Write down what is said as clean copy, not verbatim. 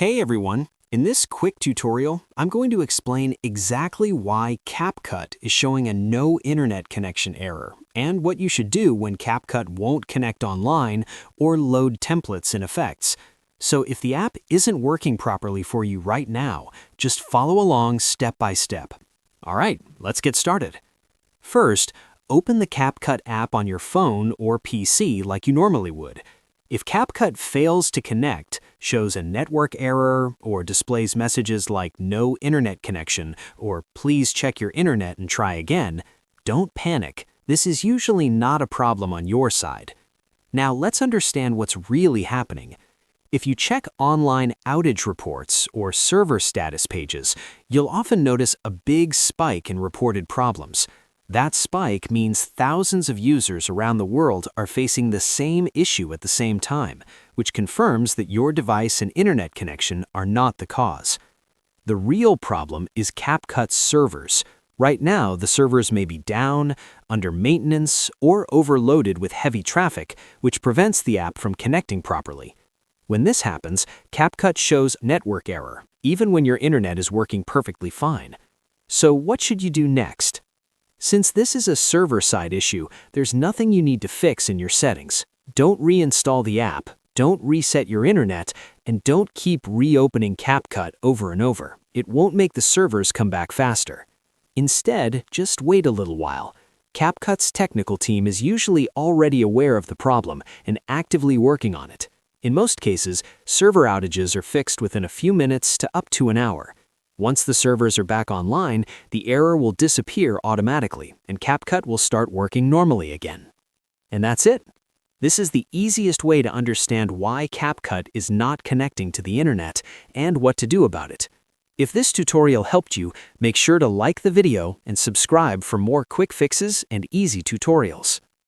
Hey everyone! In this quick tutorial, I'm going to explain exactly why CapCut is showing a no internet connection error and what you should do when CapCut won't connect online or load templates and effects. So if the app isn't working properly for you right now, just follow along step by step. All right, let's get started. First, open the CapCut app on your phone or PC like you normally would. If CapCut fails to connect, shows a network error, or displays messages like no internet connection or please check your internet and try again, don't panic. This is usually not a problem on your side. Now let's understand what's really happening. If you check online outage reports or server status pages, you'll often notice a big spike in reported problems. That spike means thousands of users around the world are facing the same issue at the same time, which confirms that your device and internet connection are not the cause. The real problem is CapCut's servers. Right now, the servers may be down, under maintenance, or overloaded with heavy traffic, which prevents the app from connecting properly. When this happens, CapCut shows network error, even when your internet is working perfectly fine. So what should you do next? Since this is a server-side issue, there's nothing you need to fix in your settings. Don't reinstall the app, don't reset your internet, and don't keep reopening CapCut over and over. It won't make the servers come back faster. Instead, just wait a little while. CapCut's technical team is usually already aware of the problem and actively working on it. In most cases, server outages are fixed within a few minutes to up to an hour. Once the servers are back online, the error will disappear automatically and CapCut will start working normally again. And that's it. This is the easiest way to understand why CapCut is not connecting to the internet and what to do about it. If this tutorial helped you, make sure to like the video and subscribe for more quick fixes and easy tutorials.